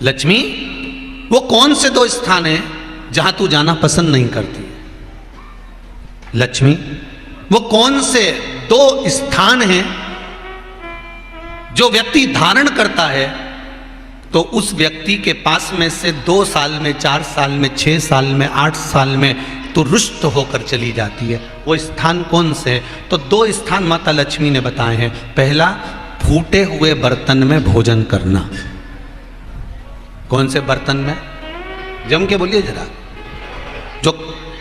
लक्ष्मी, वो कौन से दो स्थान हैं जहां तू जाना पसंद नहीं करती? लक्ष्मी, वो कौन से दो स्थान हैं जो व्यक्ति धारण करता है तो उस व्यक्ति के पास में से 2 साल में, 4 साल में, 6 साल में, 8 साल में तो रुष्ट होकर चली जाती है? वो स्थान कौन से है? तो 2 स्थान माता लक्ष्मी ने बताए हैं। पहला, फूटे हुए बर्तन में भोजन करना। कौन से बर्तन में? जम के बोलिए जरा। जो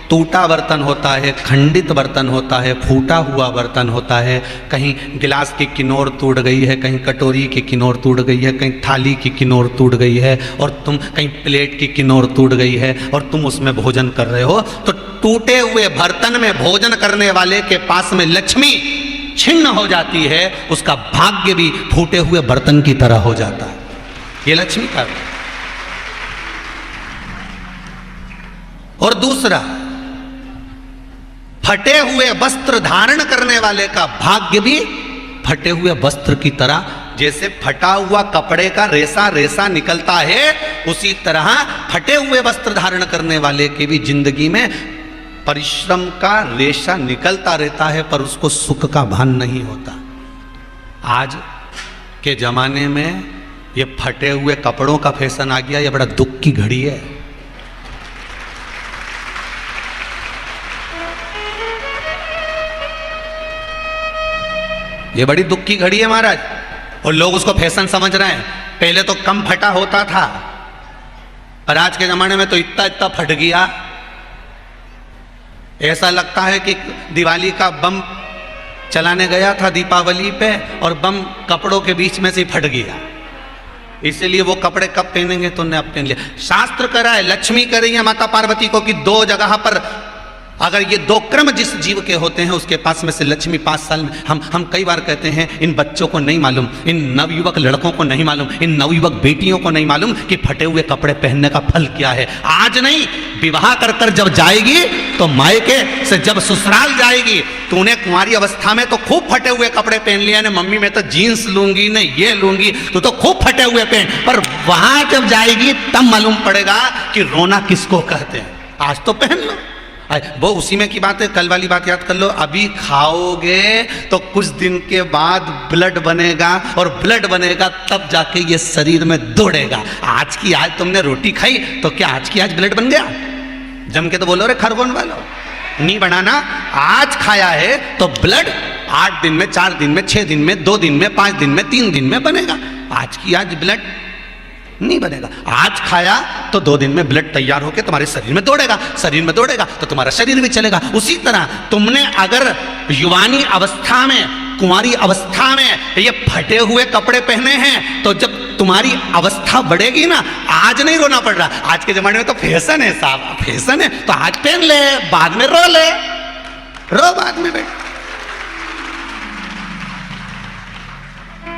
टूटा बर्तन होता है, खंडित बर्तन होता है, फूटा हुआ बर्तन होता है, कहीं गिलास की किनोर टूट गई है, कहीं कटोरी की किनोर टूट गई है, कहीं थाली की किनोर टूट गई है, और तुम कहीं प्लेट की किनोर टूट गई है और तुम उसमें भोजन कर रहे हो, तो टूटे हुए बर्तन में भोजन करने वाले के पास में लक्ष्मी छिन्न हो जाती है, उसका भाग्य भी फूटे हुए बर्तन की तरह हो जाता है। ये लक्ष्मी का। और दूसरा, फटे हुए वस्त्र धारण करने वाले का भाग्य भी फटे हुए वस्त्र की तरह, जैसे फटा हुआ कपड़े का रेसा रेसा निकलता है, उसी तरह फटे हुए वस्त्र धारण करने वाले की भी जिंदगी में परिश्रम का रेशा निकलता रहता है, पर उसको सुख का भान नहीं होता। आज के जमाने में ये फटे हुए कपड़ों का फैशन आ गया, ये बड़ा दुख की घड़ी है। ये बड़ी दुख की घड़ी है महाराज, और लोग उसको फैशन समझ रहे हैं। पहले तो कम फटा होता था, पर आज के जमाने में तो इतना इतना फट गया, ऐसा लगता है कि दिवाली का बम चलाने गया था दीपावली पे और बम कपड़ों के बीच में से फट गया। इसलिए वो कपड़े कब पहनेंगे तो ने अब पहन लिया। शास्त्र कह रहा है, लक्ष्मी कह रही है माता पार्वती को कि 2 जगह पर अगर ये 2 क्रम जिस जीव के होते हैं उसके पास में से लक्ष्मी 5 साल में, हम कई बार कहते हैं इन बच्चों को नहीं मालूम, इन नवयुवक लड़कों को नहीं मालूम, इन नवयुवक बेटियों को नहीं मालूम कि फटे हुए कपड़े पहनने का फल क्या है। आज नहीं, विवाह कर कर जब जाएगी तो मायके से जब ससुराल जाएगी, तूने कुंवारी अवस्था में तो खूब फटे हुए कपड़े पहन लिया ने, मम्मी मैं तो जीन्स लूंगी ने, ये लूंगी, तू तो खूब फटे हुए पहन, पर वहां जब जाएगी तब मालूम पड़ेगा कि रोना किसको कहते हैं। आज तो पहन लो। वो उसी में की बात है, कल वाली बात याद कर लो। अभी खाओगे तो कुछ दिन के बाद ब्लड बनेगा, और ब्लड बनेगा तब जाके ये शरीर में दौड़ेगा। आज की आज तुमने रोटी खाई तो क्या आज की आज ब्लड बन गया? जम के तो बोलो रे खरगोन वालों, नहीं बनाना। आज खाया है तो ब्लड 8 दिन में, 4 दिन में, 6 दिन में, 2 दिन में, 5 दिन में, 3 दिन में बनेगा। आज की आज ब्लड नहीं बनेगा। आज खाया तो 2 दिन में ब्लड तैयार होकर तुम्हारे शरीर में दौड़ेगा, शरीर में दौड़ेगा तो तुम्हारा शरीर भी चलेगा। उसी तरह तुमने अगर युवानी अवस्था में, कुंवारी अवस्था में ये फटे हुए कपड़े पहने हैं, तो जब तुम्हारी अवस्था बढ़ेगी ना, आज नहीं रोना पड़ रहा। आज के जमाने में तो फैशन है साहब, फैशन है तो आज पहन ले, बाद में रो ले, रो बाद में बैठ।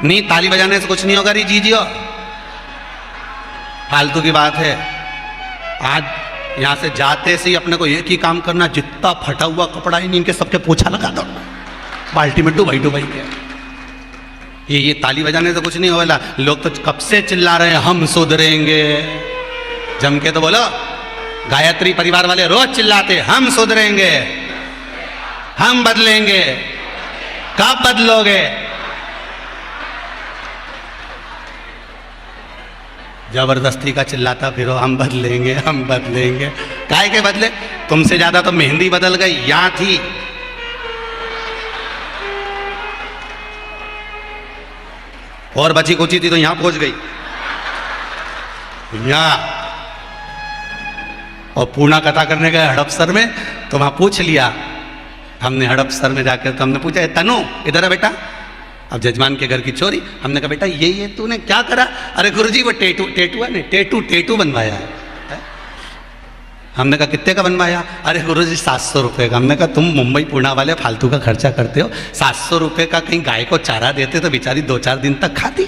नहीं, ताली बजाने से कुछ नहीं होगा री जीजियो, फालतू की बात है। आज यहां से जाते से ही अपने को एक ही काम करना, जितना फटा हुआ कपड़ा ही इनके सबके पोछा लगा दो, बाल्टी में डुबाई डुबाई के। ये ताली बजाने से कुछ नहीं होगा। लोग तो कब से चिल्ला रहे हैं हम सुधरेंगे, जम के तो बोलो। गायत्री परिवार वाले रोज चिल्लाते हम सुधरेंगे, हम बदलेंगे। कब बदलोगे? जबरदस्ती का चिल्लाता फिरो हम बदलेंगे, हम बदलेंगे। काहे के बदले? तुमसे ज्यादा तो मेहंदी बदल गई, यहां थी। और बची कुची थी तो यहां पहुंच गई, यहां। और पूर्णा कथा करने गए हड़पसर में, तो वहां पूछ लिया हमने, हड़पसर में जाकर तो हमने पूछा, तनु इधर है बेटा। अब जजमान के घर की चोरी, हमने कहा बेटा ये तूने क्या करा? अरे गुरुजी वो टेटू है नहीं, टेटू बनवाया है। हमने कहा कितने का बनवाया? अरे गुरुजी 700 रुपये का। हमने कहा तुम मुंबई पुणे वाले फालतू का खर्चा करते हो, 700 रुपये का कहीं गाय को चारा देते तो बेचारी 2-4 दिन तक खाती।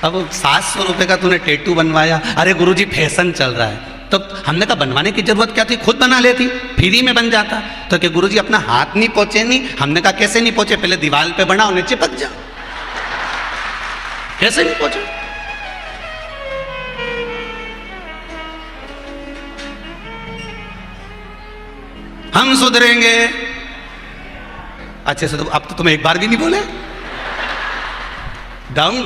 अब 700 रुपये का तूने टेटू बनवाया। अरे गुरुजी फैशन चल रहा है। तो हमने कहा बनवाने की जरूरत क्या थी, खुद बना लेती, फ्री में बन जाता। तो क्या गुरुजी अपना हाथ नहीं पहुंचे? नहीं। हमने कहा कैसे नहीं पहुंचे? पहले दीवार पे बनाओ, उन्हें चिपक जाओ। कैसे नहीं पहुंचे? हम सुधरेंगे। अच्छे से तो अब तो तुम एक बार भी नहीं बोले। डाउन।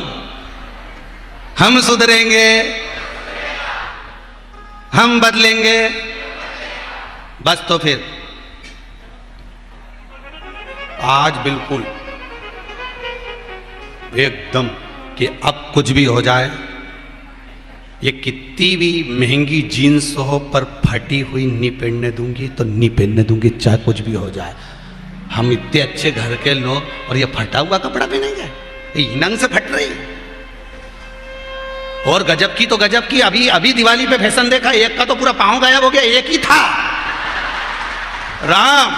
हम सुधरेंगे, हम बदलेंगे। बस तो फिर आज बिल्कुल एकदम कि अब कुछ भी हो जाए, ये कितनी भी महंगी जीन्स हो पर फटी हुई नहीं पहनने दूंगी, तो नहीं पहनने दूंगी चाहे कुछ भी हो जाए। हम इतने अच्छे घर के लोग और ये फटा हुआ कपड़ा पहनेंगे, ये नंग से फट रही। और गजब की तो गजब की, अभी अभी दिवाली पे फैशन देखा, एक का तो पूरा पांव गायब हो गया, एक ही था। राम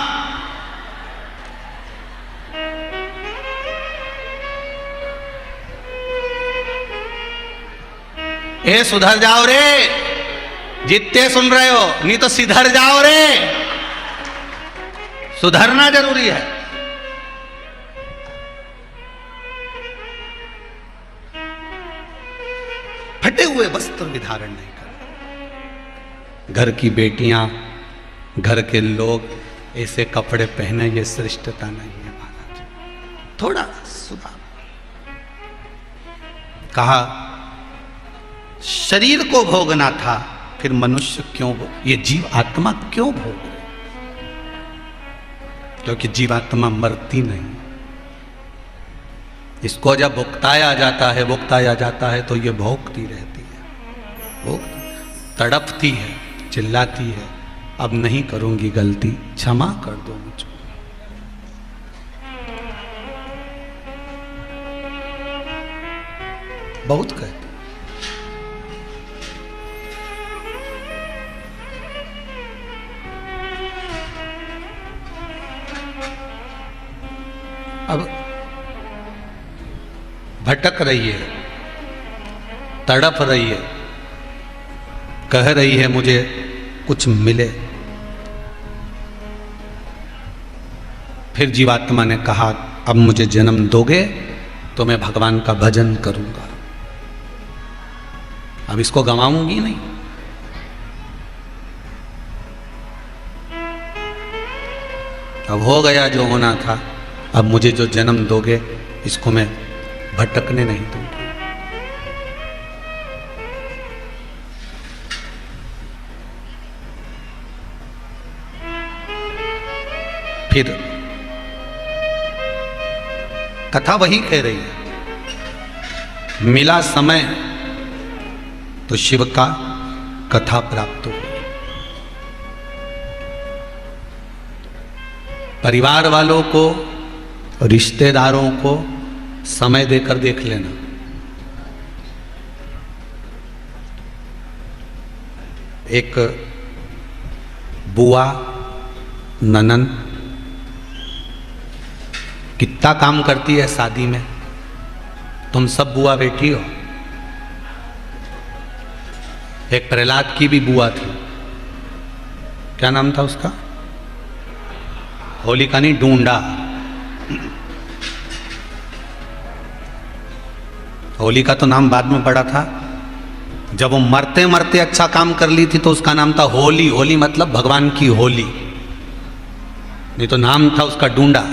ए सुधर जाओ रे, जितने सुन रहे हो, नहीं तो सिधर जाओ रे। सुधरना जरूरी है। फटे हुए वस्त्र विधारण नहीं कर। घर की बेटियां, घर के लोग ऐसे कपड़े पहने, ये श्रेष्ठता नहीं है महाराज। थोड़ा सुधार। कहा शरीर को भोगना था, फिर मनुष्य क्यों ये जीव आत्मा क्यों भोग रहे? क्योंकि जीवात्मा मरती नहीं। इसको जब भुगताया जाता है तो ये भोगती रहती है, तड़पती है, चिल्लाती है, अब नहीं करूंगी गलती, क्षमा कर दो मुझको। बहुत कहते। अब भटक रही है, तड़प रही है, कह रही है मुझे कुछ मिले। फिर जीवात्मा ने कहा अब मुझे जन्म दोगे तो मैं भगवान का भजन करूंगा, अब इसको गंवाऊंगी नहीं। अब हो गया जो होना था, अब मुझे जो जन्म दोगे इसको मैं भटकने नहीं दूंगी। फिर कथा वही कह रही है, मिला समय तो शिव का कथा प्राप्त हो। परिवार वालों को, रिश्तेदारों को समय देकर देख लेना। एक बुआ ननन कितना काम करती है शादी में, तुम सब बुआ बैठी हो। एक प्रहलाद की भी बुआ थी, क्या नाम था उसका? होलिका नहीं, ढूंढा। होलिका तो नाम बाद में पड़ा था। जब वो मरते मरते अच्छा काम कर ली थी तो उसका नाम था होली। होली मतलब भगवान की होली, नहीं तो नाम था उसका ढूंढा।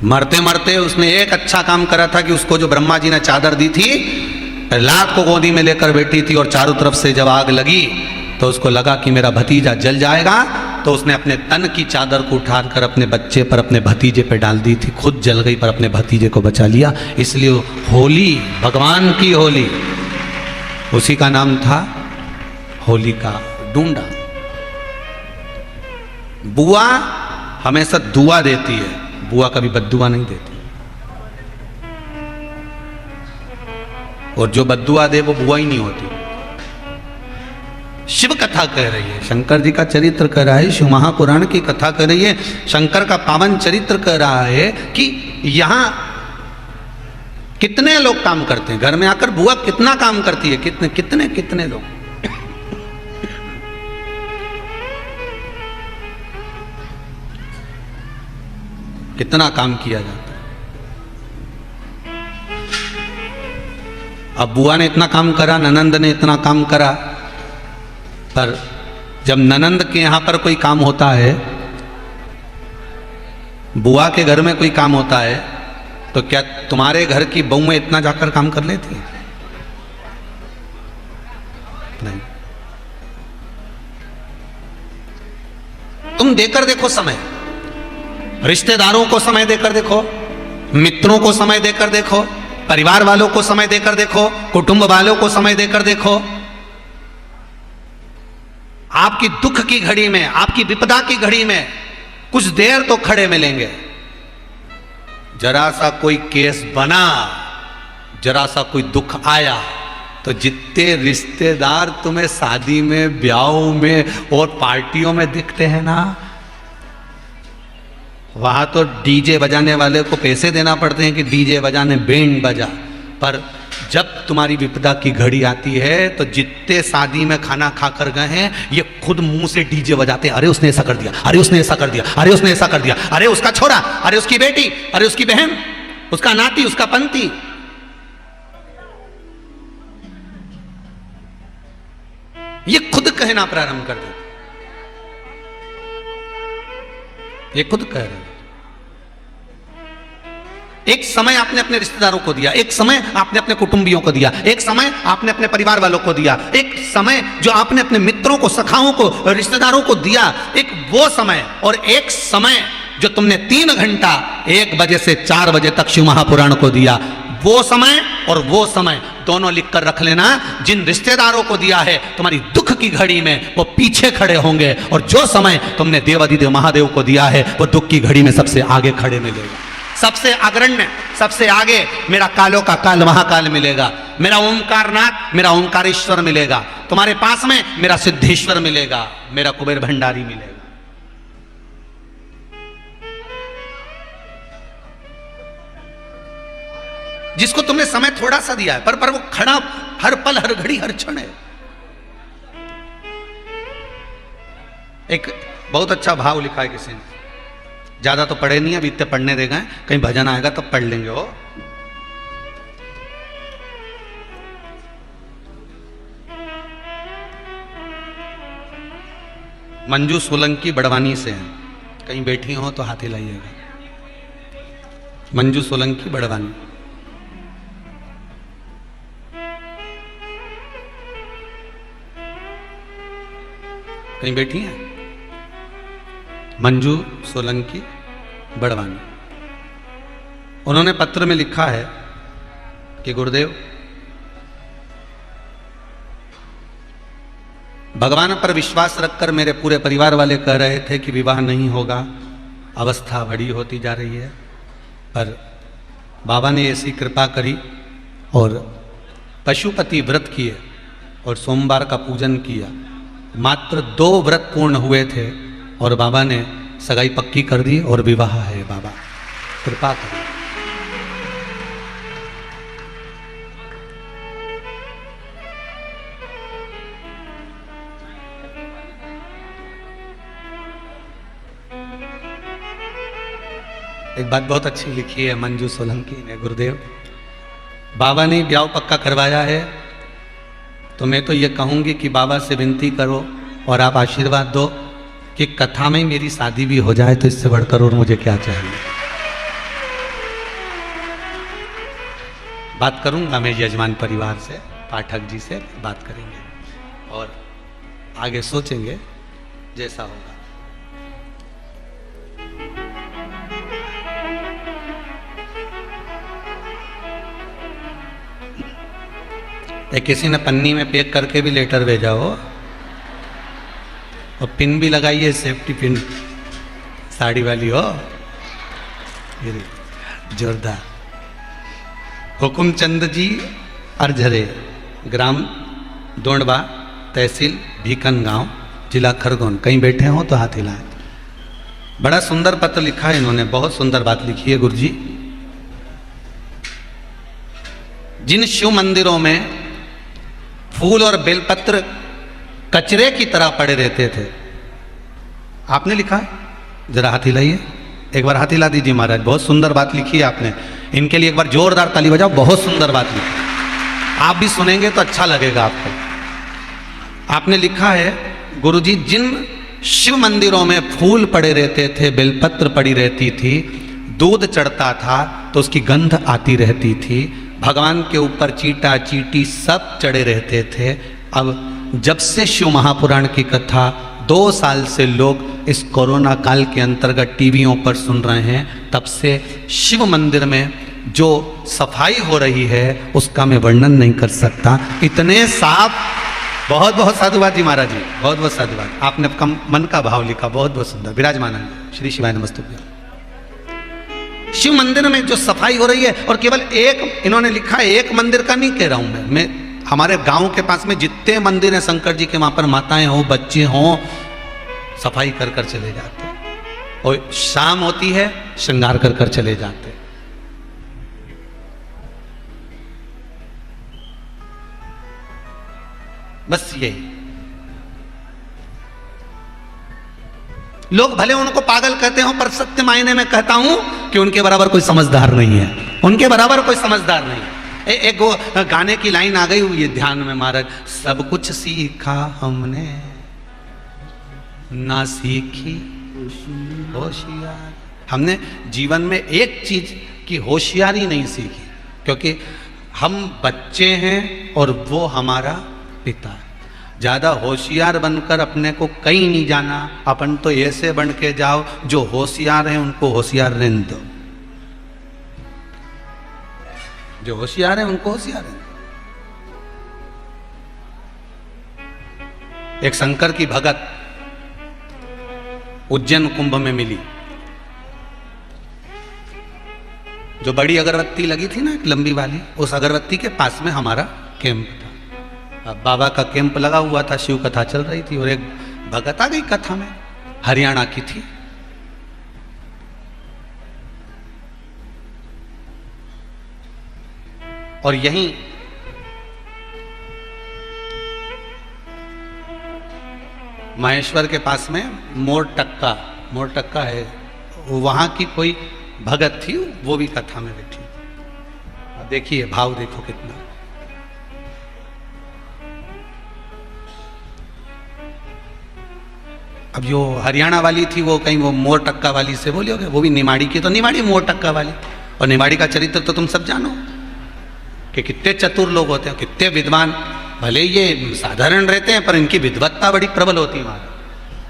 मरते मरते उसने एक अच्छा काम करा था कि उसको जो ब्रह्मा जी ने चादर दी थी, प्रहलाद को गोदी में लेकर बैठी थी और चारों तरफ से जब आग लगी तो उसको लगा कि मेरा भतीजा जल जाएगा, तो उसने अपने तन की चादर को उठाकर अपने बच्चे पर, अपने भतीजे पर डाल दी थी। खुद जल गई पर अपने भतीजे को बचा लिया। इसलिए होली भगवान की होली, उसी का नाम था होलिका ढूंढा। बुआ हमेशा दुआ देती है, बुआ कभी बद्दुआ नहीं देती। और जो बद्दुआ दे वो बुआ ही नहीं होती। शिव कथा कह रही है, शंकर जी का चरित्र कह रहा है, शिव महापुराण की कथा कह रही है, शंकर का पावन चरित्र कह रहा है कि यहां कितने लोग काम करते हैं। घर में आकर बुआ कितना काम करती है, कितने कितने कितने लोग। कितना काम किया जाता है। अब बुआ ने इतना काम करा, ननंद ने इतना काम करा, पर जब ननंद के यहाँ पर कोई काम होता है, बुआ के घर में कोई काम होता है, तो क्या तुम्हारे घर की बहुएं इतना जाकर काम कर लेती हैं? नहीं। तुम देकर देखो समय, रिश्तेदारों को समय देकर देखो, मित्रों को समय देकर देखो, परिवार वालों को समय देकर देखो, कुटुंब वालों को समय देकर देखो। आपकी दुख की घड़ी में, आपकी विपदा की घड़ी में कुछ देर तो खड़े मिलेंगे। जरा सा कोई केस बना, जरा सा कोई दुख आया, तो जितने रिश्तेदार तुम्हें शादी में, ब्याहों में और पार्टियों में दिखते हैं ना, वहां तो डीजे बजाने वाले को पैसे देना पड़ते हैं कि डीजे बजाने, बैंड बजा। पर जब तुम्हारी विपदा की घड़ी आती है तो जितने शादी में खाना खाकर गए हैं, ये खुद मुंह से डीजे बजाते हैं। अरे उसने ऐसा कर दिया, अरे उसने ऐसा कर दिया, अरे उसने ऐसा कर दिया, अरे उसका छोरा, अरे उसकी बेटी, अरे उसकी बहन, उसका नाती, उसका पंती। ये खुद कहना प्रारंभ कर देते, ये खुद कह रहे हैं। एक समय आपने अपने रिश्तेदारों को दिया, एक समय आपने अपने कुटुंबियों को दिया, एक समय आपने अपने परिवार वालों को दिया, एक समय जो आपने अपने मित्रों को, सखाओं को, रिश्तेदारों को दिया, एक वो समय, और एक समय जो तुमने 3 घंटा 1 बजे से 4 बजे तक शिव महापुराण को दिया। वो समय और वो समय दोनों लिखकर रख लेना। जिन रिश्तेदारों को दिया है, तुम्हारी दुख की घड़ी में वो पीछे खड़े होंगे, और जो समय तुमने देवाधिदेव महादेव को दिया है, वो दुख की घड़ी में सबसे आगे खड़े मिलेगा। सबसे अग्रण्य, सबसे आगे मेरा कालों का काल महाकाल मिलेगा, मेरा ओंकारनाथ, मेरा ओंकारेश्वर मिलेगा, तुम्हारे पास में मेरा सिद्धेश्वर मिलेगा, मेरा कुबेर भंडारी मिलेगा। जिसको तुमने समय थोड़ा सा दिया है, पर वो खड़ा हर पल, हर घड़ी, हर क्षण है। एक बहुत अच्छा भाव लिखा है किसी ने, ज्यादा तो पढ़े नहीं, अभी इतने पढ़ने देगा, कहीं भजन आएगा तब पढ़ लेंगे वो। मंजू सोलंकी बड़वानी से हैं, कहीं बैठी हो तो हाथ हिलाइएगा। मंजू सोलंकी बड़वानी। कहीं बैठी हैं? मंजू सोलंकी बड़वानी। उन्होंने पत्र में लिखा है कि गुरुदेव, भगवान पर विश्वास रखकर मेरे पूरे परिवार वाले कह रहे थे कि विवाह नहीं होगा, अवस्था बड़ी होती जा रही है, पर बाबा ने ऐसी कृपा करी और पशुपति व्रत किए और सोमवार का पूजन किया। मात्र 2 व्रत पूर्ण हुए थे और बाबा ने सगाई पक्की कर दी और विवाह है। बाबा कृपा करें। एक बात बहुत अच्छी लिखी है मंजू सोलंकी ने, गुरुदेव बाबा ने ब्याह पक्का करवाया है, तो मैं तो ये कहूँगी कि बाबा से विनती करो और आप आशीर्वाद दो कि कथा में मेरी शादी भी हो जाए, तो इससे बढ़कर और मुझे क्या चाहिए। बात करूँगा मैं यजमान परिवार से, पाठक जी से बात करेंगे और आगे सोचेंगे जैसा होगा। किसी ने पन्नी में पैक करके भी लेटर भेजा हो और पिन भी लगाइए, सेफ्टी पिन साड़ी वाली हो, जोरदार। हुकुमचंद जी अर्झरे, ग्राम दोंडवा, तहसील भीकन गांव, जिला खरगोन। कहीं बैठे हो तो हाथ हिलाएं। बड़ा सुंदर पत्र लिखा है इन्होंने, बहुत सुंदर बात लिखी है गुरुजी। जिन शिव मंदिरों में फूल और बेलपत्र कचरे की तरह पड़े रहते थे, आपने लिखा है, जरा हाथ हिलाइए, एक बार हाथ हिला दीजिए महाराज। बहुत सुंदर बात लिखी है आपने, इनके लिए एक बार जोरदार ताली बजाओ। बहुत सुंदर बात लिखी, आप भी सुनेंगे तो अच्छा लगेगा आपको। आपने लिखा है गुरुजी, जिन शिव मंदिरों में फूल पड़े रहते थे, बेलपत्र पड़ी रहती थी, दूध चढ़ता था तो उसकी गंध आती रहती थी, भगवान के ऊपर चीटा चीटी सब चढ़े रहते थे। अब जब से शिव महापुराण की कथा 2 साल से लोग इस कोरोना काल के अंतर्गत टीवियों पर सुन रहे हैं, तब से शिव मंदिर में जो सफाई हो रही है उसका मैं वर्णन नहीं कर सकता। इतने साफ, बहुत बहुत साधुवाद जी महाराज जी, बहुत बहुत साधुवाद। आपने कम मन का भाव लिखा, बहुत बहुत सुंदर। विराजमान श्री शिवाय नमस्तुभ्यं। शिव मंदिर में जो सफाई हो रही है, और केवल एक, इन्होंने लिखा है एक मंदिर का नहीं कह रहा हूं मैं हमारे गांव के पास में जितने मंदिर हैं शंकर जी के, वहां पर माताएं हों, बच्चे हों, सफाई कर कर चले जाते, और शाम होती है श्रृंगार कर कर चले जाते। बस यही। लोग भले उनको पागल कहते हो, पर सत्य मायने में कहता हूं कि उनके बराबर कोई समझदार नहीं है, उनके बराबर कोई समझदार नहीं है। एक वो गाने की लाइन आ गई हुई है ध्यान में महाराज, सब कुछ सीखा हमने ना सीखी होशियार। हमने जीवन में एक चीज की होशियारी नहीं सीखी, क्योंकि हम बच्चे हैं और वो हमारा पिता है। ज्यादा होशियार बनकर अपने को कहीं नहीं जाना, अपन तो ऐसे बन के जाओ, जो होशियार हैं उनको होशियार रहने दो, जो होशियार है उनको होशियार है। एक शंकर की भगत उज्जैन कुंभ में मिली, जो बड़ी अगरबत्ती लगी थी ना, एक लंबी वाली, उस अगरबत्ती के पास में हमारा कैंप था। अब बाबा का कैंप लगा हुआ था, शिव कथा चल रही थी, और एक भगत आ गई कथा में, हरियाणा की थी। और यहीं महेश्वर के पास में मोरटक्का है, वहां की कोई भगत थी, वो भी कथा में बैठी। देखिए भाव देखो कितना। अब जो हरियाणा वाली थी वो कहीं वो मोरटक्का वाली से बोली होगी, वो भी निमाड़ी की, तो निमाड़ी मोरटक्का वाली। और निमाड़ी का चरित्र तो तुम सब जानो कि कितने चतुर लोग होते हैं, कितने विद्वान। भले ये साधारण रहते हैं पर इनकी विद्वत्ता बड़ी प्रबल होती है वहां।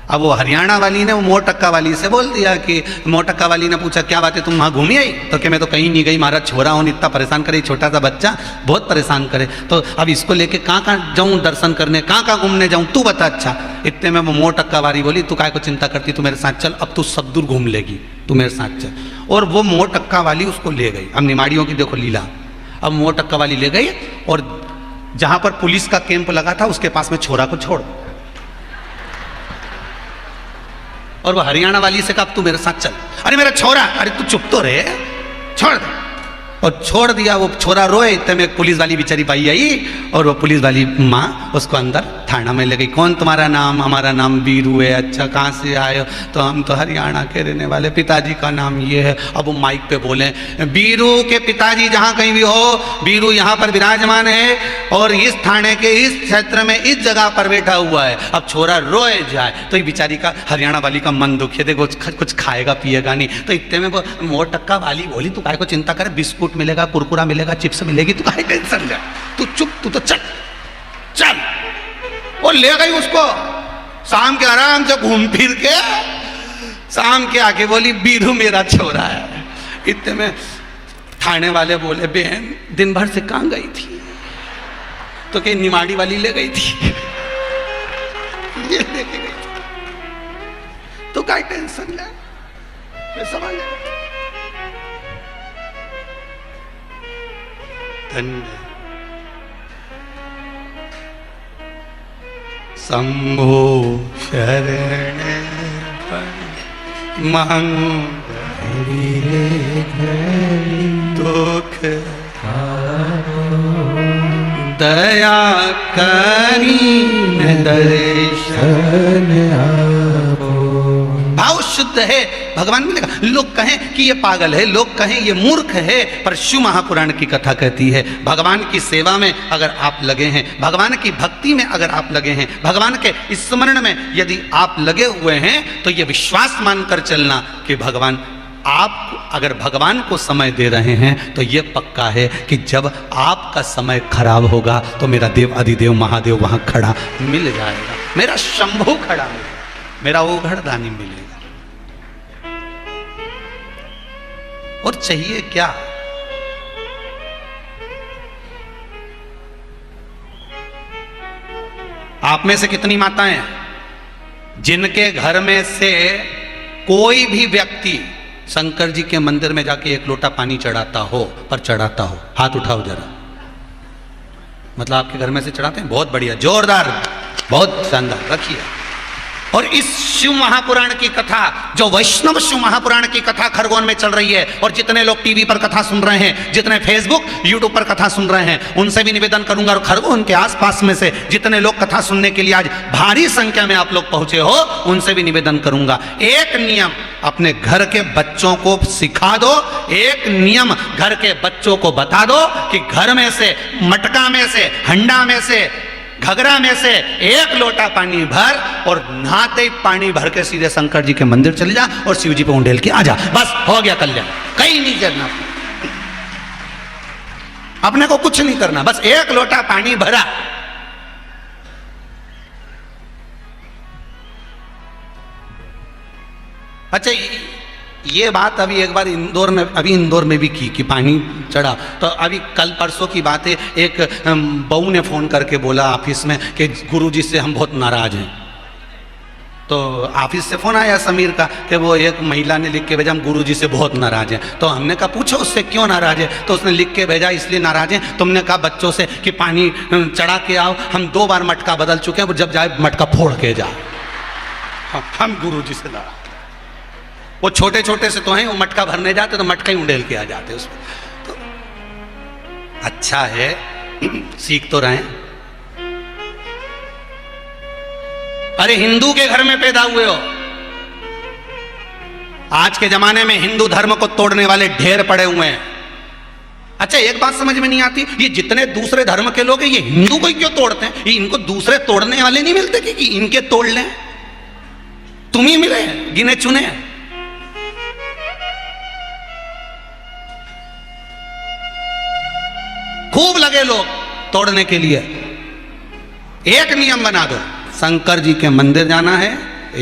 अब वो हरियाणा वाली ने वो मोरटक्का वाली से बोल दिया कि, मोरटक्का वाली ने पूछा क्या बात है, तुम वहां घूमी आई? तो क्या मैं तो कहीं नहीं गई, हमारा छोरा हो इतना परेशान करे, छोटा सा बच्चा बहुत परेशान करे, तो अब इसको लेके कहाँ कहाँ जाऊं दर्शन करने, कहाँ कहाँ घूमने जाऊं, तू बता। अच्छा, इतने में वो मोरटक्का वाली बोली, तू काय को चिंता करती, तू मेरे साथ चल, अब तू सब दूर घूम लेगी, तू मेरे साथ चल। और वो मोरटक्का वाली उसको ले गई। अब निमाड़ियों की देखो लीला। अब मोरटक्का वाली ले गई और जहां पर पुलिस का कैंप लगा था उसके पास में छोरा को छोड़, और वो हरियाणा वाली से कहा तू मेरे साथ चल। अरे मेरा छोरा, अरे तू चुप तो रहे, छोड़ दे। और छोड़ दिया। वो छोरा रोए, इतने में एक पुलिस वाली बेचारी बाई आई, और वो पुलिस वाली माँ उसको अंदर थाना में ले गई। कौन तुम्हारा नाम? हमारा नाम बीरू है। अच्छा, कहाँ से आए हो? तो हम तो हरियाणा के रहने वाले, पिताजी का नाम ये है। अब वो माइक पे बोले, बीरू के पिताजी जहाँ कहीं भी हो, बीरू यहाँ पर विराजमान है और इस थाने के इस क्षेत्र में इस जगह पर बैठा हुआ है। अब छोरा रोए जाए तो ये बेचारी का, हरियाणा वाली का मन दुखी, देखो कुछ खाएगा पिएगा नहीं। तो इतने में वो मोरटक्का वाली बोली, तू काहे को चिंता करे, बिस्कुट मिलेगा, कुरकुरा मिलेगा, चिप्स मिलेगी, तू काहे टेंशन ले, तू चुप, तू तो चल चल। और ले गई उसको। शाम के आराम से घूम फिर के शाम के आके बोली, बीरू मेरा छोरा है। इतने में थाने वाले बोले, बहन दिन भर से कहाँ गई थी? तो कहीं निमाड़ी वाली ले गई थी, ये लेके गई थी। तो क्या टेंशन ले, समझ ले। धन्य शंभो शरण मांगो दुख दया करी दर्शन। भाव शुद्ध है भगवान मिलेगा। लोग कहें कि ये पागल है, लोग कहें ये मूर्ख है, पर शिव महापुराण की कथा कहती है भगवान की सेवा में अगर आप लगे हैं, भगवान की भक्ति में अगर आप लगे हैं, भगवान के स्मरण में यदि आप लगे हुए हैं, तो ये विश्वास मानकर चलना कि भगवान, आप अगर भगवान को समय दे रहे हैं तो ये पक्का है कि जब आपका समय खराब होगा तो मेरा देव अधिदेव महादेव वहां खड़ा मिल जाएगा, मेरा शंभू खड़ा मिलेगा, मेरा ओघड़दानी मिलेगा। और चाहिए क्या? आप में से कितनी माताएं जिनके घर में से कोई भी व्यक्ति शंकर जी के मंदिर में जाके एक लोटा पानी चढ़ाता हो, पर चढ़ाता हो? हाथ उठाओ जरा। मतलब आपके घर में से चढ़ाते हैं? बहुत बढ़िया, जोरदार, बहुत शानदार, रखिए। और इस शिव महापुराण की कथा, जो वैष्णव शिव महापुराण की कथा खरगोन में चल रही है, और जितने लोग टीवी पर कथा सुन रहे हैं, जितने फेसबुक यूट्यूब पर कथा सुन रहे हैं, उनसे भी निवेदन करूंगा, और खरगोन के आसपास में से जितने लोग कथा सुनने के लिए आज भारी संख्या में आप लोग पहुंचे हो, उनसे भी निवेदन करूंगा, एक नियम अपने घर के बच्चों को सिखा दो, एक नियम घर के बच्चों को बता दो कि घर में से, मटका में से, हंडा में से, घगरा में से एक लोटा पानी भर, और नहाते ही पानी भर के सीधे शंकर जी के मंदिर चले जा और शिव जी पे उंडेल के आ जा, बस हो गया कल्याण। कहीं नहीं करना, अपने को कुछ नहीं करना, बस एक लोटा पानी भरा। अच्छा, ये बात अभी एक बार इंदौर में भी की कि पानी चढ़ा, तो अभी कल परसों की बात है, एक बहू ने फोन करके बोला ऑफिस में कि गुरुजी से हम बहुत नाराज हैं। तो ऑफिस से फोन आया समीर का कि वो एक महिला ने लिख के भेजा, हम गुरुजी से बहुत नाराज हैं। तो हमने कहा पूछो उससे क्यों नाराज है? तो उसने लिख के भेजा इसलिए नाराज हैं, तुमने कहा बच्चों से कि पानी चढ़ा के आओ, हम 2 बार मटका बदल चुके हैं, जब जाए मटका फोड़ के जाओ। हम गुरुजी से नाराज, वो छोटे छोटे से तो हैं, वो मटका भरने जाते तो मटका ही उंडेल के आ जाते उसमें। तो अच्छा है, सीख तो रहे। अरे हिंदू के घर में पैदा हुए हो, आज के जमाने में हिंदू धर्म को तोड़ने वाले ढेर पड़े हुए हैं। अच्छा, एक बात समझ में नहीं आती, ये जितने दूसरे धर्म के लोग हैं, ये हिंदू को ही क्यों तोड़ते हैं? ये इनको दूसरे तोड़ने वाले नहीं मिलते कि इनके तोड़ लें? तुम ही मिले गिने चुने। खूब लगे लोग तोड़ने के लिए। एक नियम बना दो, शंकर जी के मंदिर जाना है,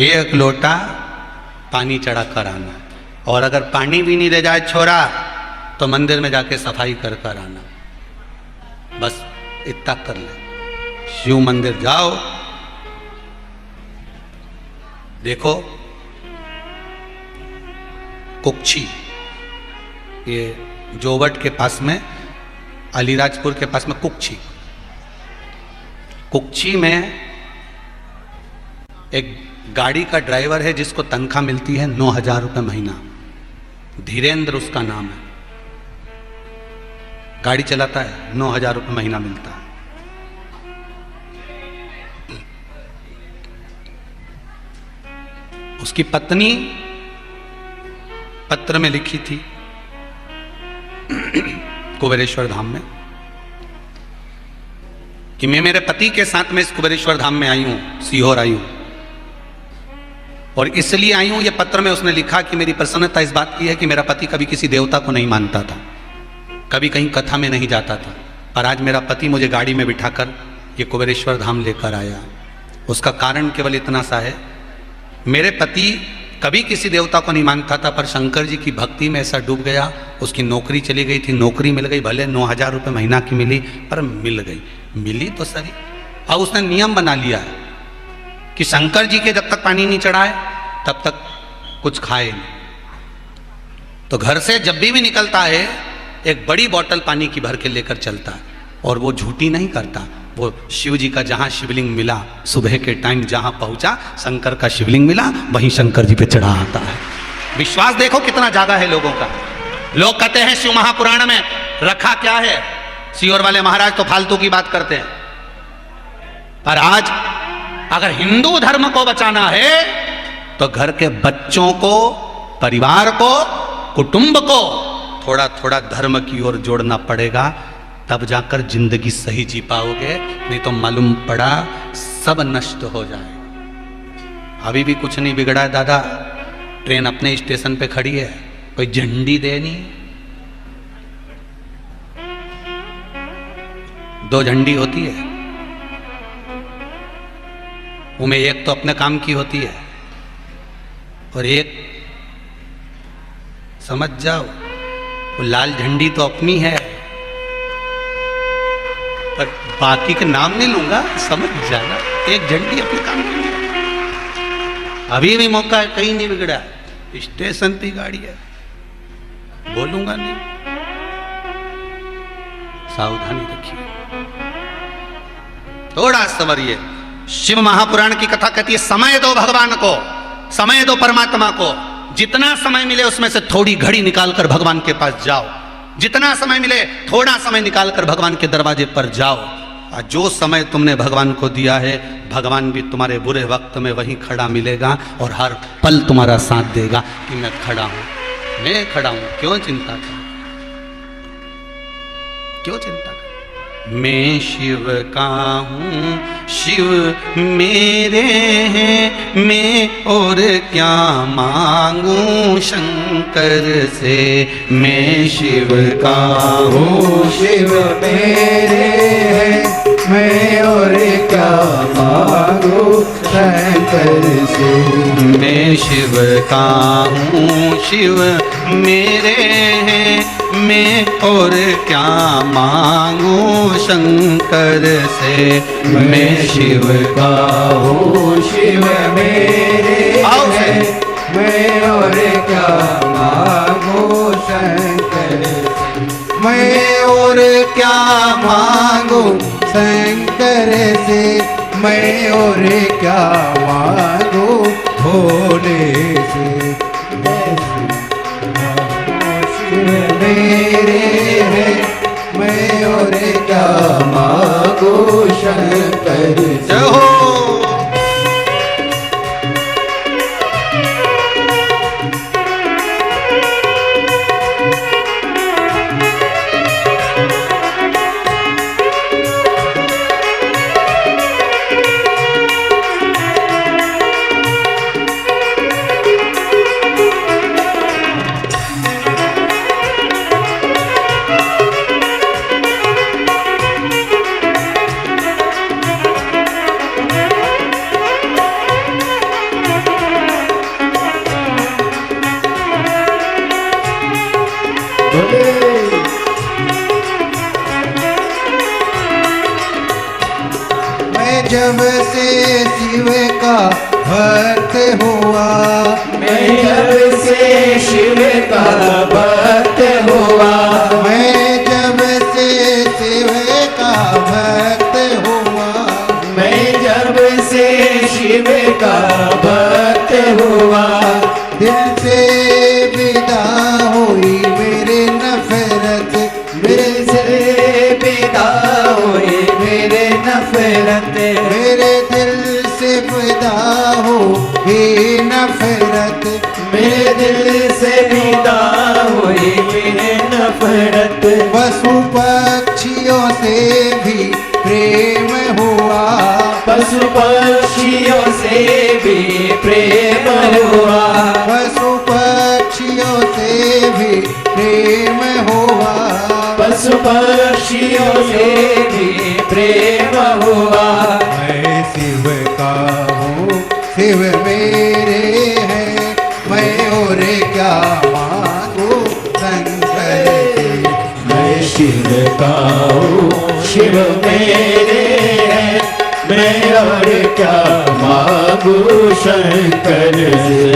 एक लोटा पानी चढ़ा कर आना, और अगर पानी भी नहीं दे जाए छोरा तो मंदिर में जाके सफाई कर कर आना, बस इतना कर ले। शिव मंदिर जाओ, देखो कुक्षी, ये जोवट के पास में, अलीराजपुर के पास में कुक्षी में एक गाड़ी का ड्राइवर है जिसको तनख्वाह मिलती है 9,000 रुपये महीना। धीरेन्द्र उसका नाम है, गाड़ी चलाता है, 9,000 रुपये महीना मिलता है। उसकी पत्नी पत्र में लिखी थी कुबेरेश्वर धाम में कि मैं मेरे पति के साथ में इस कुबेरेश्वर धाम में आई हूं, सीहोर आई हूं, और इसलिए आई हूं। ये पत्र में उसने लिखा कि मेरी प्रसन्नता इस बात की है कि मेरा पति कभी किसी देवता को नहीं मानता था, कभी कहीं कथा में नहीं जाता था, पर आज मेरा पति मुझे गाड़ी में बिठाकर ये कुबेरेश्वर धाम लेकर आया। उसका कारण केवल इतना सा है, मेरे पति कभी किसी देवता को नहीं मानता था, पर शंकर जी की भक्ति में ऐसा डूब गया, उसकी नौकरी चली गई थी, नौकरी मिल गई, भले 9,000 रुपये महीना की मिली, पर मिल गई, मिली तो सही। अब उसने नियम बना लिया है कि शंकर जी के जब तक पानी नहीं चढ़ाए तब तक कुछ खाए नहीं। तो घर से जब भी निकलता है एक बड़ी बोतल पानी की भर के लेकर चलता है, और वो झूठी नहीं करता। वो शिव जी का जहाँ शिवलिंग मिला, सुबह के टाइम जहाँ पहुँचा शंकर का शिवलिंग मिला, वहीं शंकर जी पे चढ़ा आता है। विश्वास देखो कितना जागा है लोगों का। लोग कहते हैं शिव महापुराण में रखा क्या है, सीहोर वाले महाराज तो फालतू की बात करते हैं, पर आज अगर हिंदू धर्म को बचाना है तो घर के बच्चों को परिवार को, कुटुंब को थोड़ा थोड़ा धर्म की ओर जोड़ना पड़ेगा, तब जाकर जिंदगी सही जी पाओगे। नहीं तो मालूम पड़ा सब नष्ट हो जाए। अभी भी कुछ नहीं बिगड़ा है दादा, ट्रेन अपने स्टेशन पे खड़ी है, कोई झंडी दे नहीं। 2 झंडी होती है, उनमें एक तो अपने काम की होती है और एक समझ जाओ वो लाल झंडी तो अपनी है, पर बाकी के नाम नहीं लूंगा, समझ जाना। एक झंडी अपने काम की है। अभी भी मौका है, कहीं नहीं बिगड़ा, स्टेशन पे गाड़ी है, बोलूंगा नहीं। सावधानी रखिए, थोड़ा संवरिए। शिव महापुराण की कथा कहती है समय दो भगवान को, समय दो परमात्मा को। जितना समय मिले उसमें से थोड़ी घड़ी निकालकर भगवान के पास जाओ। जितना समय मिले थोड़ा समय निकालकर भगवान के दरवाजे पर जाओ। और जो समय तुमने भगवान को दिया है, भगवान भी तुम्हारे बुरे वक्त में वहीं खड़ा मिलेगा और हर पल तुम्हारा साथ देगा कि मैं खड़ा हूं, मैं खड़ा हूं, क्यों चिंता कर, क्यों चिंता कर। मैं शिव का हूँ, शिव मेरे हैं, मैं और क्या मांगू शंकर से। मैं शिव का हूँ, शिव मेरे हैं, मैं और क्या मांगू शंकर से। मैं शिव का हूँ, शिव मेरे हैं, मैं और क्या मांगू शंकर से। मैं शिव का हूँ, शिव मेरे हैं, मैं और क्या मांगू शंकर से। मैं और क्या मांगू शंकर से, मैं और क्या मांगू भोले से। मेरे हैं, मैं और क्या मांगू शंकर से। मैं जब से शिव का भक्त हुआ, मैं जब से शिव का भक्त हुआ, मैं जब से शिव का भक्त हुआ, मैं जब से शिव का भक्त हुआ, दिल से विदा हुई मेरे नफरत, दिल से विदा हुई मेरे नफरत, मेरे दिल से विदा हो ही नफरत, मेरे दिल से विदा हुई मेरे नफरत। पशु पक्षियों से भी प्रेम हुआ, पशु पक्षियों से भी प्रेम हुआ, पशु पक्षियों से भी प्रेम हुआ, पशु पक्षियों से भी प्रेम हुआ। मैं शिव का हूँ, शिव मेरे हैं, मैं और क्या मांगू शंकर से। मैं शिव का हूँ, शिव मेरे हैं, मैं और क्या मांगू शंकर से।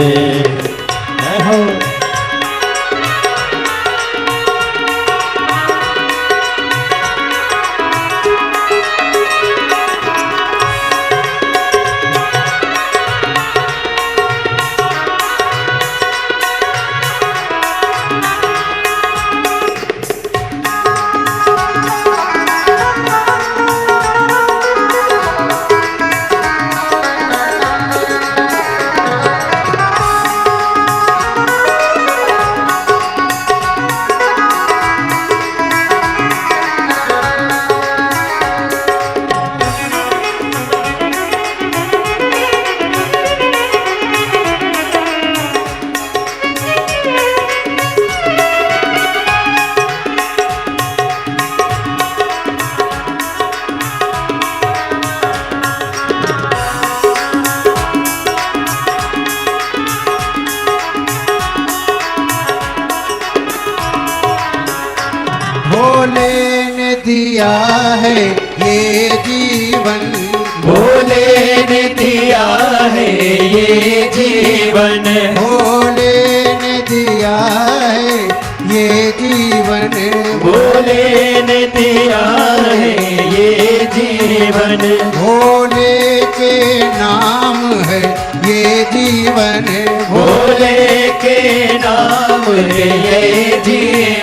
दिया है ये जीवन, भोले ने दिया है ये जीवन, भोले ने दिया है ये जीवन, भोले ने दिया है ये जीवन, भोले के नाम है ये जीवन, भोले के नाम है ये जीवन।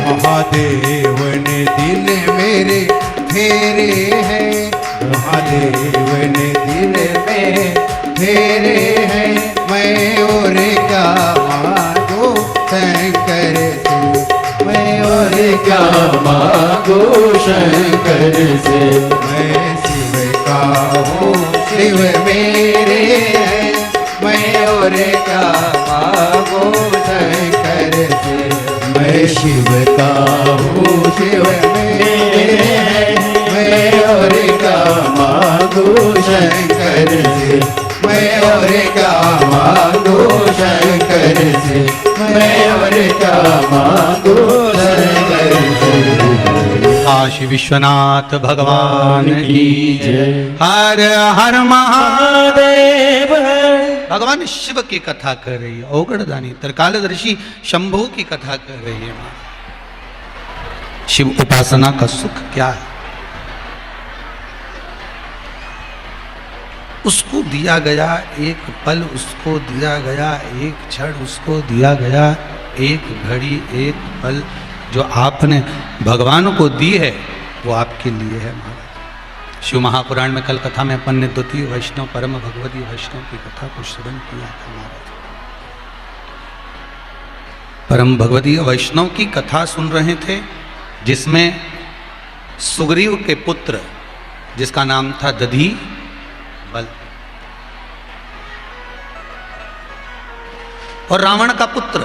महादेव ने दिल मेरे फेरे हैं, महादेव ने दिल में फेरे हैं, मैं और क्या मांगू शंकर से, मैं और क्या मांगो शंकर से, मैं शिव का हूँ शिव मेरे हैं, मैं और क्या मांगू शंकर से, मैं शिव का हूँ शिव मेरे हैं, मैं और क्या मांगो शंकर से, मैं और क्या मांगो शंकर से, मैं और क्या मांगो शंकर से। काशी विश्वनाथ भगवान की की जय। हर हर महादेव भगवान शिव की कथा कर रही है, औगड़दानी त्रिकालदर्शी शंभु की कथा कर रही है। मां शिव उपासना का सुख क्या है? उसको दिया गया एक पल, उसको दिया गया एक क्षण, उसको दिया गया एक घड़ी एक पल, जो आपने भगवान को दी है वो आपके लिए है महाराज। शिव महापुराण में कल कथा में अपन ने द्वितीय वैष्णव परम भगवती वैष्णव की कथा को श्रवण किया था महाराज। परम भगवती वैष्णव की कथा सुन रहे थे, जिसमें सुग्रीव के पुत्र जिसका नाम था दधी बल, और रावण का पुत्र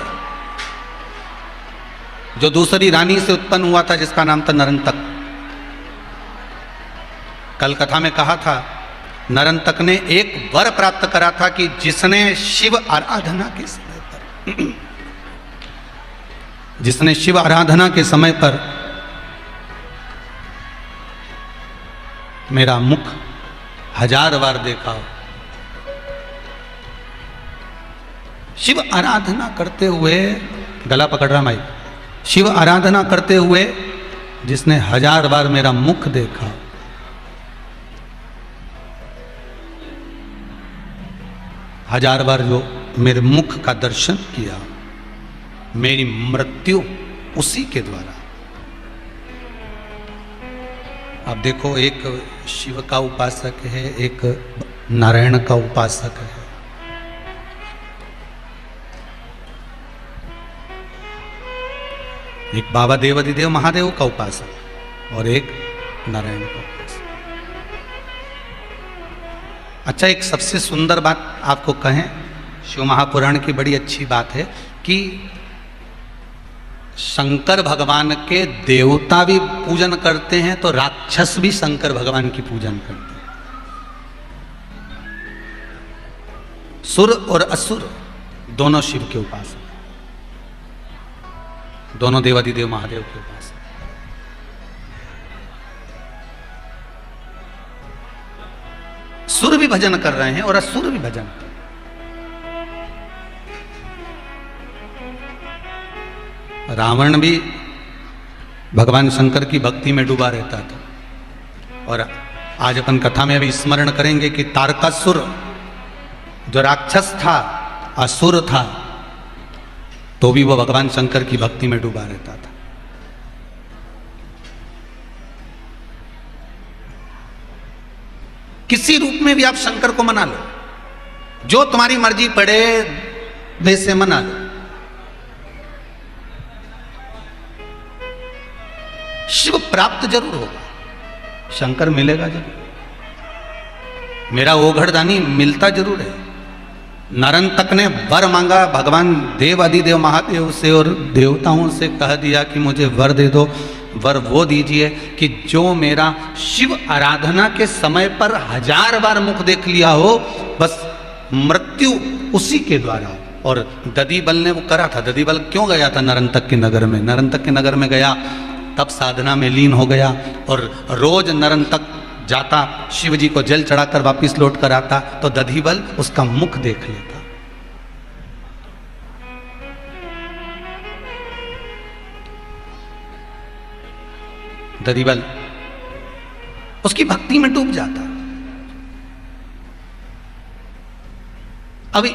जो दूसरी रानी से उत्पन्न हुआ था जिसका नाम था नरंतक। कल कथा में कहा था नरंतक ने एक वर प्राप्त करा था कि जिसने शिव आराधना के समय पर जिसने शिव आराधना के समय पर मेरा मुख 1000 बार देखा हो। शिव आराधना करते हुए, गला पकड़ रहा भाई, शिव आराधना करते हुए जिसने 1000 बार मेरा मुख देखा, 1000 बार जो मेरे मुख का दर्शन किया, मेरी मृत्यु उसी के द्वारा। अब देखो, एक शिव का उपासक है, एक नारायण का उपासक है। एक बाबा देवादिदेव महादेव का उपासक और एक नारायण का उपासक। अच्छा, एक सबसे सुंदर बात आपको कहें, शिव महापुराण की बड़ी अच्छी बात है कि शंकर भगवान के देवता भी पूजन करते हैं तो राक्षस भी शंकर भगवान की पूजन करते हैं। सुर और असुर दोनों शिव के उपासक, दोनों देवादिदेव महादेव के उपासक। सुर भी भजन कर रहे हैं और असुर भी भजन कर रहे हैं। रावण भी भगवान शंकर की भक्ति में डूबा रहता था। और आज अपन कथा में अभी स्मरण करेंगे कि तारकासुर जो राक्षस था, असुर था, तो भी वो भगवान शंकर की भक्ति में डूबा रहता था। किसी रूप में भी आप शंकर को मना लो, जो तुम्हारी मर्जी पड़े वैसे मना लो, शिव प्राप्त जरूर होगा, शंकर मिलेगा जरूर। मेरा ओघड़दानी मिलता जरूर है। नरंतक ने वर मांगा भगवान देव अधिदेव महादेव से और देवताओं से, कह दिया कि मुझे वर दे दो। वर वो दीजिए कि जो मेरा शिव आराधना के समय पर 1000 बार मुख देख लिया हो, बस मृत्यु उसी के द्वारा। और दधी बल ने वो करा था। दधी बल क्यों गया था नरंतक के नगर में? नरंतक के नगर में गया तब साधना में लीन हो गया और रोज नरंतक जाता, शिव जी को जल चढ़ाकर वापिस लौट कर आता तो दधिबल उसका मुख देख लेता। दधिबल उसकी भक्ति में डूब जाता। अभी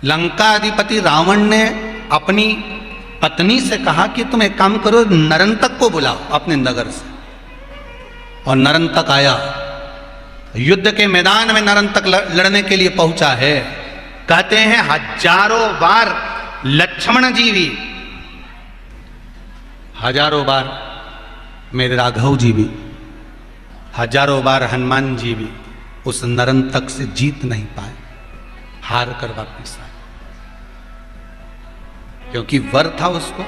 लंका अधिपति रावण ने अपनी पत्नी से कहा कि तुम एक काम करो, नरंतक को बुलाओ अपने नगर से। और नरंतक आया, युद्ध के मैदान में नरंतक लड़ने के लिए पहुंचा है। कहते हैं हजारों बार लक्ष्मण जी भी, हजारों बार मेरे राघव जी भी, हजारों बार हनुमान जी भी उस नरंतक से जीत नहीं पाए, हार कर वापिस आए। क्योंकि वर था उसको।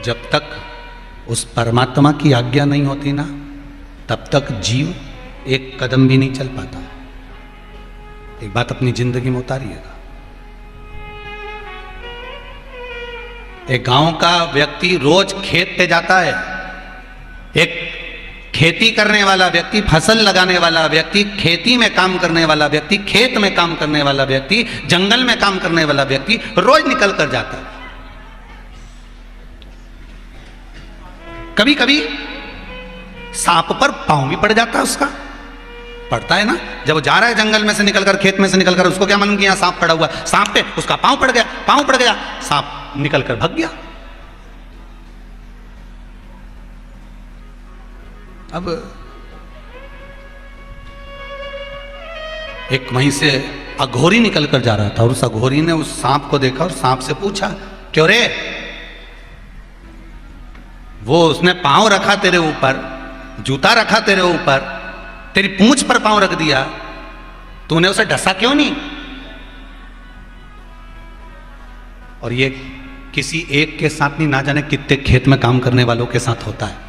जब तक उस परमात्मा की आज्ञा नहीं होती ना, तब तक जीव एक कदम भी नहीं चल पाता। एक बात अपनी जिंदगी में उतारिएगा। एक गांव का व्यक्ति रोज खेत पे जाता है। एक खेती करने वाला व्यक्ति, फसल लगाने वाला व्यक्ति, खेती में काम करने वाला व्यक्ति, खेत में काम करने वाला व्यक्ति, जंगल में काम करने वाला व्यक्ति रोज निकल कर जाता है। कभी कभी सांप पर पांव भी पड़ जाता है उसका, पड़ता है ना। जब वो जा रहा है जंगल में से निकलकर, खेत में से निकलकर, उसको क्या मालूम कि यहां सांप पड़ा हुआ, सांप पे उसका पांव पड़ गया, पांव पड़ गया, सांप निकलकर भाग गया। अब एक वहीं से अघोरी निकल कर जा रहा था और उस अघोरी ने उस सांप को देखा और सांप से पूछा, क्यों रे, वो उसने पांव रखा तेरे ऊपर, जूता रखा तेरे ऊपर, तेरी पूंछ पर पांव रख दिया, तूने उसे डसा क्यों नहीं? और ये किसी एक के साथ नहीं, ना जाने कितने खेत में काम करने वालों के साथ होता है।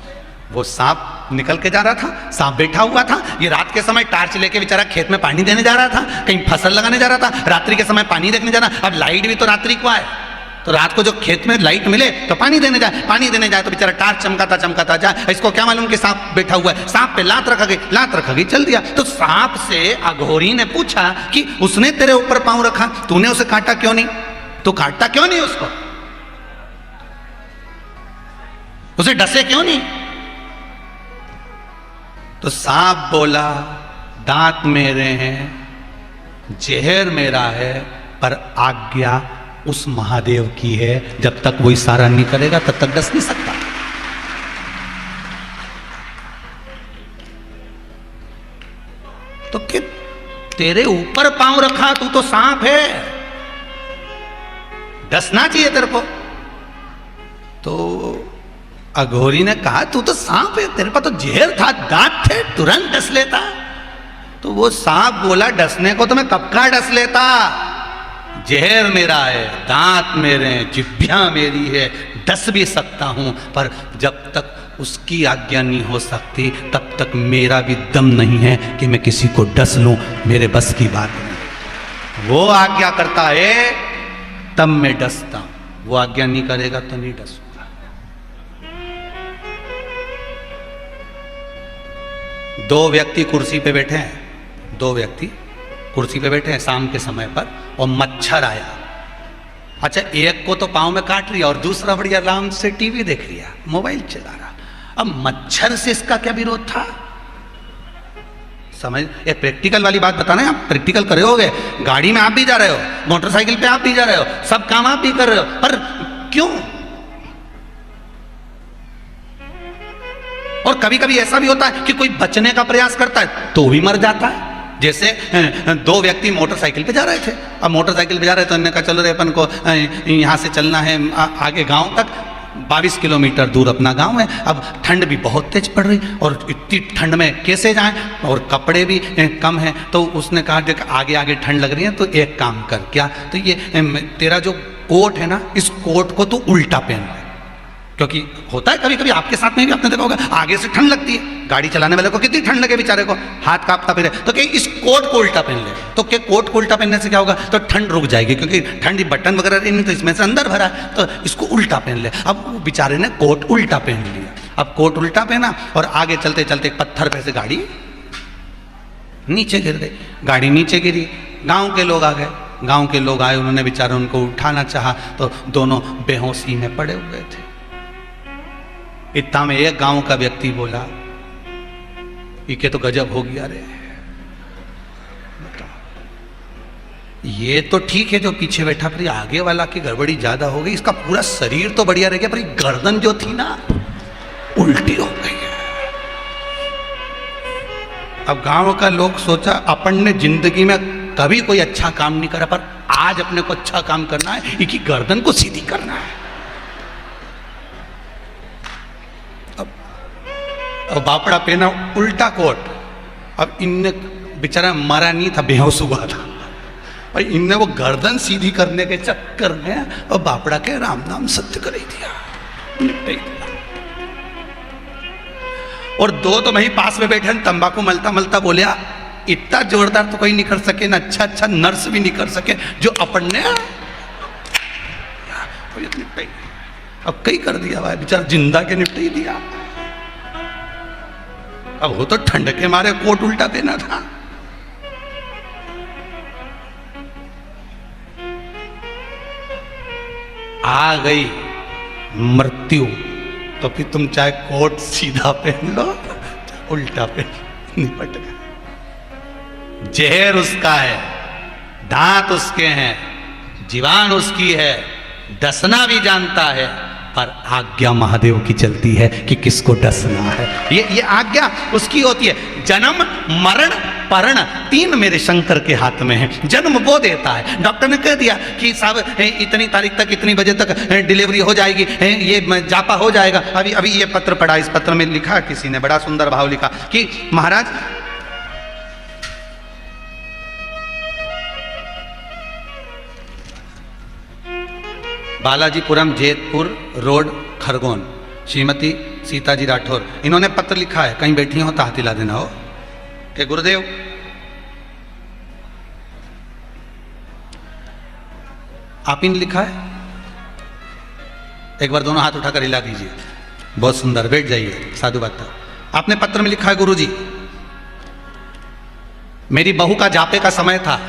वो सांप निकल के जा रहा था, सांप बैठा हुआ था, ये रात के समय टार्च लेके बेचारा खेत में पानी देने जा रहा था, कहीं फसल लगाने जा रहा था, रात्रि के समय पानी देखने जाना। अब लाइट भी तो रात्रि को आए, तो रात को जो खेत में लाइट मिले तो पानी देने जाए, पानी देने जाए तो बेचारा टार्च चमकाता जाए। इसको क्या मालूम कि सांप बैठा हुआ है, सांप पे लात रखा गई, चल दिया। तो सांप से अघोरी ने पूछा कि उसने तेरे ऊपर पांव रखा, तूने उसे काटा क्यों नहीं? तू काटता क्यों नहीं उसको? उसे डसे क्यों नहीं? तो सांप बोला, दांत मेरे हैं, जहर मेरा है, पर आज्ञा उस महादेव की है। जब तक वो इशारा नहीं करेगा तब तक डस नहीं सकता। तो कि तेरे ऊपर पांव रखा, तू तो सांप है, डसना चाहिए तेरे को। तो अघोरी ने कहा, तू तो सांप है, तेरे पास तो जहर था, दांत थे, तुरंत डस लेता। तो वो सांप बोला, डसने को तो मैं कब का डस लेता, जहर मेरा है, दांत मेरे हैं, जिह्वा मेरी है, डस भी सकता हूं, पर जब तक उसकी आज्ञा नहीं हो सकती तब तक मेरा भी दम नहीं है कि मैं किसी को डस लूं, मेरे बस की बात नहीं। वो आज्ञा करता है तब मैं डसता हूं, वो आज्ञा नहीं करेगा तो नहीं डसूंगा। दो व्यक्ति कुर्सी पे बैठे हैं, दो व्यक्ति कुर्सी पे बैठे हैं शाम के समय पर, और मच्छर आया। अच्छा, एक को तो पांव में काट लिया और दूसरा बढ़िया आराम से टीवी देख लिया, मोबाइल चला रहा। अब मच्छर से इसका क्या विरोध था? समझ, एक प्रैक्टिकल वाली बात बताना है, आप प्रैक्टिकल करे होगे, गाड़ी में आप भी जा रहे हो, मोटरसाइकिल पे आप भी जा रहे हो, सब काम आप भी कर रहे हो, पर क्यों? और कभी कभी ऐसा भी होता है कि कोई बचने का प्रयास करता है तो भी मर जाता है। जैसे दो व्यक्ति मोटरसाइकिल पे जा रहे थे, अब मोटरसाइकिल पे जा रहे थे, उन्होंने कहा चलो रे अपन को यहाँ से चलना है आगे गांव तक, 22 किलोमीटर दूर अपना गांव है। अब ठंड भी बहुत तेज पड़ रही और इतनी ठंड में कैसे जाएं, और कपड़े भी कम हैं। तो उसने कहा देख आगे आगे ठंड लग रही है तो एक काम कर, क्या, तो ये तेरा जो कोट है ना, इस कोट को तू उल्टा पहन ले, क्योंकि होता है कभी कभी आपके साथ में भी, आपने देखा होगा, आगे से ठंड लगती है, गाड़ी चलाने वाले को कितनी ठंड लगे बेचारे को, हाथ कांपता फिरे, तो कि इस कोट को उल्टा पहन ले। तो क्या कोट को उल्टा पहनने से क्या होगा, तो ठंड रुक जाएगी, क्योंकि ठंडी बटन वगैरह नहीं तो इसमें से अंदर भरा है, तो इसको उल्टा पहन ले। अब वो बेचारे ने कोट उल्टा पहन लिया। अब कोट उल्टा पहना और आगे चलते चलते एक पत्थर पे से गाड़ी नीचे गिर गई। गाड़ी नीचे गिरी, गांव के लोग आ गए, गांव के लोग आए, उन्होंने बेचारे उनको उठाना चाहा तो दोनों बेहोशी में पड़े हुए थे। इतना में एक गांव का व्यक्ति बोला, ये तो गजब हो गया रे, ये तो ठीक है जो पीछे बैठा, पर आगे वाला की गड़बड़ी ज्यादा हो गई, इसका पूरा शरीर तो बढ़िया रह गया पर गर्दन जो थी ना उल्टी हो गई है। अब गांव का लोग सोचा अपन ने जिंदगी में कभी कोई अच्छा काम नहीं करा, पर आज अपने को अच्छा काम करना है, इसकी गर्दन को सीधी करना है। अब बापड़ा पहना उल्टा कोट। अब इनने बेचारा मरा नहीं था, बेहोश हुआ था, और इनने वो गर्दन सीधी करने के चक्कर में और बापड़ा के राम नाम सत्य कर ही दिया, निपटा ही दिया। और दो तो वहीं पास में बैठे तंबाकू मलता मलता बोलिया, इतना जोरदार तो कोई नहीं कर सके ना, अच्छा अच्छा नर्स भी नहीं कर सके जो अपन ने निपटा ही। अब कई कर दिया भाई, बेचारा जिंदा के निपटा ही दिया। अब वो तो ठंड के मारे कोट उल्टा देना था। आ गई मृत्यु तो फिर तुम चाहे कोट सीधा पहन लो उल्टा पहन, निपट गए। जहर उसका है, दांत उसके हैं, जीवान उसकी है, डसना भी जानता है, पर आज्ञा महादेव की चलती है कि किसको डसना है। ये आज्ञा उसकी होती है। जन्म मरण परण तीन मेरे शंकर के हाथ में है। जन्म वो देता है, डॉक्टर ने कह दिया कि साहब इतनी तारीख तक इतनी बजे तक डिलीवरी हो जाएगी, ये जापा हो जाएगा। अभी ये पत्र पढ़ा, इस पत्र में लिखा किसी ने, बड़ा सुंदर भाव लिखा कि महाराज बालाजीपुरम जेतपुर रोड खरगोन, श्रीमती सीताजी राठौर, इन्होंने पत्र लिखा है। कहीं बैठी हो तो हाथ हिला देना हो कि गुरुदेव आप इन लिखा है, एक बार दोनों हाथ उठाकर हिला दीजिए। बहुत सुंदर, बैठ जाइए, साधु बात था। आपने पत्र में लिखा है, गुरुजी मेरी बहू का जापे का समय था,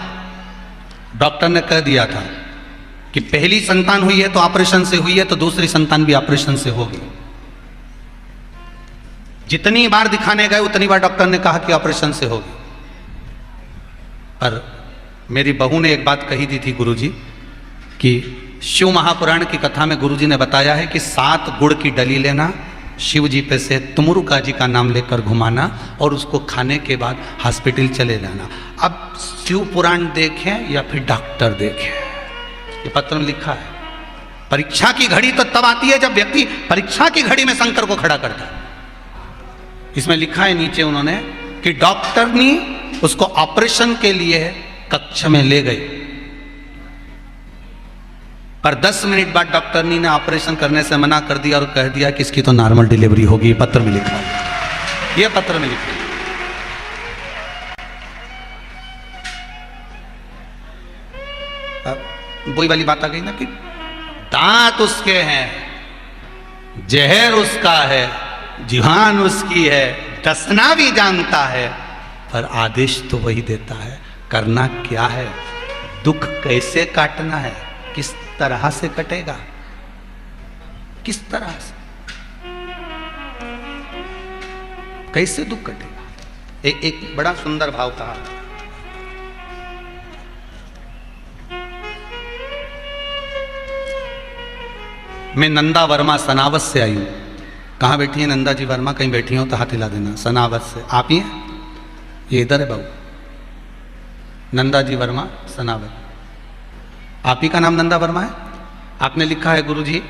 डॉक्टर ने कह दिया था कि पहली संतान हुई है तो ऑपरेशन से हुई है, तो दूसरी संतान भी ऑपरेशन से होगी। जितनी बार दिखाने गए उतनी बार डॉक्टर ने कहा कि ऑपरेशन से होगी। पर मेरी बहू ने एक बात कही दी थी गुरुजी कि शिव महापुराण की कथा में गुरुजी ने बताया है कि 7 गुड़ की डली लेना, शिव जी पे से तुमरुका जी का नाम लेकर घुमाना और उसको खाने के बाद हॉस्पिटल चले जाना। अब शिव पुराण देखें या फिर डॉक्टर देखें, ये पत्र में लिखा है। परीक्षा की घड़ी तो तब आती है जब व्यक्ति परीक्षा की घड़ी में शंकर को खड़ा करता है। इसमें लिखा है नीचे उन्होंने कि डॉक्टर ने उसको ऑपरेशन के लिए कक्ष में ले गए, पर 10 मिनट बाद डॉक्टर ने ऑपरेशन करने से मना कर दिया और कह दिया कि इसकी तो नॉर्मल डिलीवरी होगी। पत्र में लिखा है, ये पत्र में लिखा है। वही वाली बात आ गई ना कि दांत उसके हैं, जहर उसका है, जीवान उसकी है, डसना भी जानता है, पर आदेश तो वही देता है। करना क्या है, दुख कैसे काटना है, किस तरह से कटेगा, किस तरह से, कैसे दुख कटेगा। एक बड़ा सुंदर भाव कहा, मैं नंदा वर्मा सनावत से आई हूं। कहाँ बैठी है नंदा जी वर्मा, कहीं बैठी हो तो हाथ हिला देना। सनावत से आप ही हैं, ये इधर है बाबू, नंदा जी वर्मा सनावत। आप ही का नाम नंदा वर्मा है। आपने लिखा है गुरुजी